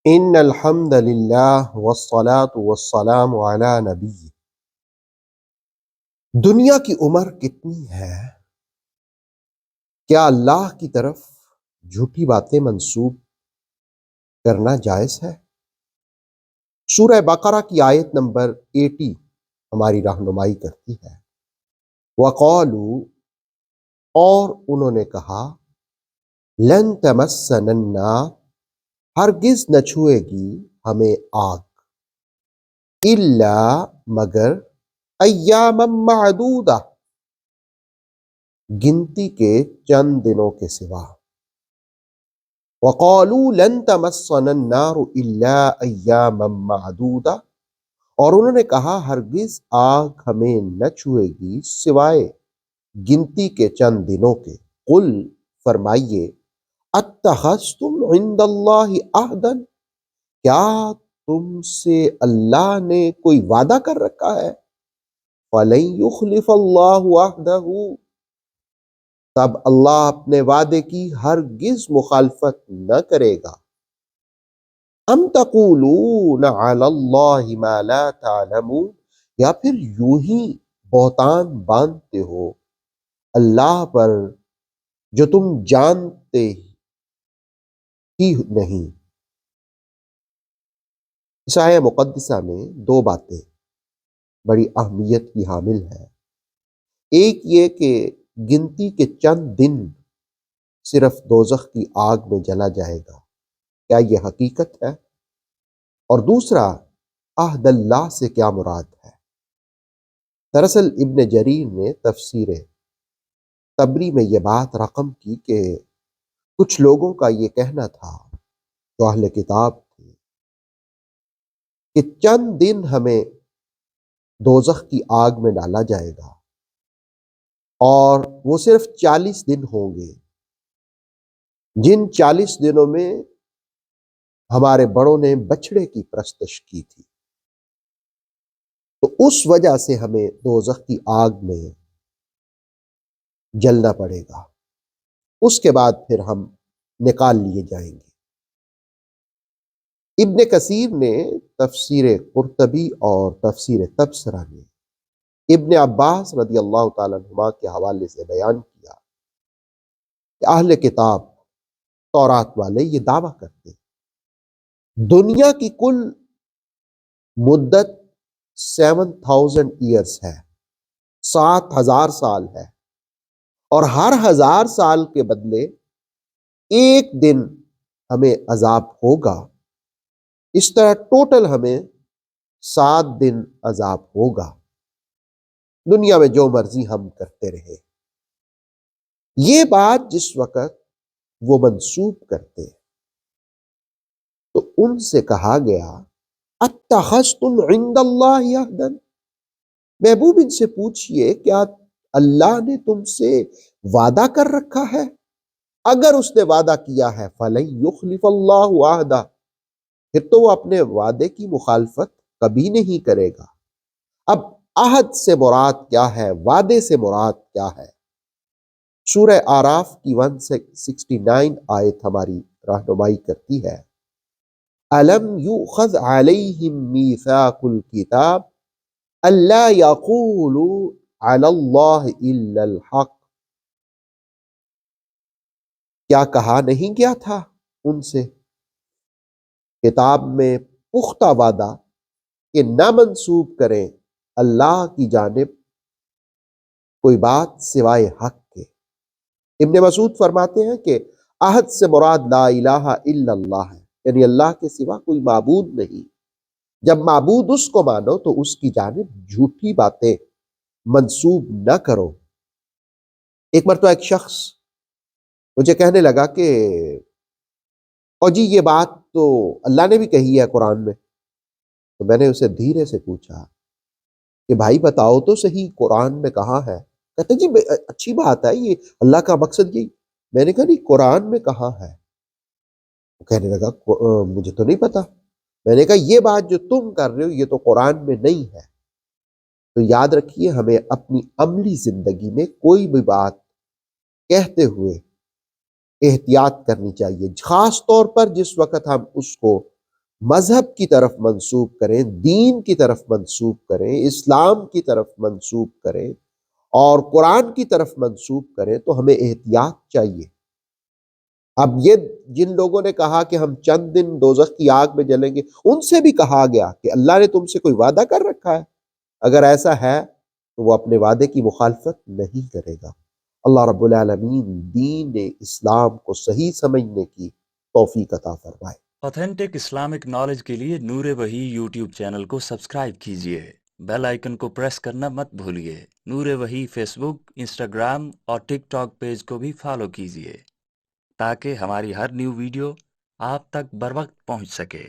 ان الحمد للہ والصلاة والسلام علی نبی. دنیا کی عمر کتنی ہے؟ کیا اللہ کی طرف جھوٹی باتیں منسوب کرنا جائز ہے؟ سورہ بقرہ کی آیت نمبر 80 ہماری رہنمائی کرتی ہے. وقالوا، اور انہوں نے کہا، لن تمسنا النار، ہرگز نہ چھوئے گی ہمیں آگ، الا مگر ایاما معدودہ، گنتی کے چند دنوں کے سوا. وقالوا لن تمسنا النار الا ایاما معدودہ، اور انہوں نے کہا ہرگز آگ ہمیں نہ چھوئے گی سوائے گنتی کے چند دنوں کے. قل، فرمائیے، اتخذتم عند اللہ عہدا، کیا تم سے اللہ نے کوئی وعدہ کر رکھا ہے؟ فلن یخلف اللہ عہدہ، تب اللہ اپنے وعدے کی ہرگز مخالفت نہ کرے گا. ام تقولون علی اللہ ما لا تعلمون، یا پھر یوں ہی بہتان باندھتے ہو اللہ پر جو تم جانتے ہی نہیں. اس آیہ مقدسہ میں دو باتیں بڑی اہمیت کی حامل ہیں. ایک یہ کہ گنتی کے چند دن صرف دوزخ کی آگ میں جلا جائے گا، کیا یہ حقیقت ہے؟ اور دوسرا، عہد اللہ سے کیا مراد ہے؟ دراصل ابن جریر نے تفسیر تبری میں یہ بات رقم کی کہ کچھ لوگوں کا یہ کہنا تھا جو اہل کتاب تھے کہ چند دن ہمیں دوزخ کی آگ میں ڈالا جائے گا، اور وہ صرف 40 دن ہوں گے، جن 40 دنوں میں ہمارے بڑوں نے بچڑے کی پرستش کی تھی، تو اس وجہ سے ہمیں دوزخ کی آگ میں جلنا پڑے گا. اس کے بعد پھر ہم نکال لیے جائیں گے. ابن کثیر نے تفسیر قرطبی اور تفسیر تبصرہ میں ابن عباس رضی اللہ تعالیٰ عنہما کے حوالے سے بیان کیا کہ اہل کتاب تورات والے یہ دعویٰ کرتے دنیا کی کل مدت 7000 ایئرس ہے، 7000 سال ہے، اور ہر 1000 سال کے بدلے ایک دن ہمیں عذاب ہوگا. اس طرح ٹوٹل ہمیں 7 دن عذاب ہوگا. دنیا میں جو مرضی ہم کرتے رہے. یہ بات جس وقت وہ منسوب کرتے تو ان سے کہا گیا، اتخذتم عند اللہ عہدا، محبوب ان سے پوچھئے کیا اللہ نے تم سے وعدہ کر رکھا ہے؟ اگر اس نے وعدہ کیا ہے فلن یخلف اللہ عہدہ، پھر تو وہ اپنے وعدے کی مخالفت کبھی نہیں کرے گا. اب عہد سے مراد کیا ہے، وعدے سے مراد کیا ہے؟ سورہ آراف کی 169 آیت ہماری رہنمائی کرتی ہے، أَلَمْ يُؤْخَذْ عَلَيْهِمْ مِيثَاقُ الْكِتَابِ أَلَّا يَقُولُوا عَلَى اللَّهِ إِلَّا الْحَقَّ، کیا کہا نہیں گیا تھا ان سے کتاب میں پختہ وعدہ کہ نہ منسوب کریں اللہ کی جانب کوئی بات سوائے حق کے. ابن مسعود فرماتے ہیں کہ عہد سے مراد لا الہ الا اللہ ہے، یعنی اللہ کے سوا کوئی معبود نہیں. جب معبود اس کو مانو تو اس کی جانب جھوٹی باتیں منسوب نہ کرو. ایک مرتبہ ایک شخص مجھے کہنے لگا کہ اور جی یہ بات تو اللہ نے بھی کہی ہے قرآن میں. تو میں نے اسے دھیرے سے پوچھا کہ بھائی بتاؤ تو صحیح قرآن میں کہاں ہے؟ کہتے جی اچھی بات ہے، یہ اللہ کا مقصد یہی. میں نے کہا نہیں، قرآن میں کہاں ہے؟ وہ کہنے لگا مجھے تو نہیں پتا. میں نے کہا یہ بات جو تم کر رہے ہو یہ تو قرآن میں نہیں ہے. تو یاد رکھیے ہمیں اپنی عملی زندگی میں کوئی بھی بات کہتے ہوئے احتیاط کرنی چاہیے، خاص طور پر جس وقت ہم اس کو مذہب کی طرف منسوب کریں، دین کی طرف منسوب کریں، اسلام کی طرف منسوب کریں اور قرآن کی طرف منسوب کریں تو ہمیں احتیاط چاہیے۔ اب یہ جن لوگوں نے کہا کہ ہم چند دن دوزخ کی آگ میں جلیں گے، ان سے بھی کہا گیا کہ اللہ نے تم سے کوئی وعدہ کر رکھا ہے؟ اگر ایسا ہے تو وہ اپنے وعدے کی مخالفت نہیں کرے گا۔ اللہ رب العالمین دین اسلام کو صحیح سمجھنے کی توفیق عطا فرمائے۔ آتھینٹک اسلامک نالج کے لیے نور وحی یوٹیوب چینل کو سبسکرائب کیجیے، بیل آئیکن کو پریس کرنا مت بھولیے۔ نور وحی فیس بک، انسٹاگرام اور ٹک ٹاک پیج کو بھی فالو کیجیے تاکہ ہماری ہر نیو ویڈیو آپ تک بر وقت پہنچ سکے۔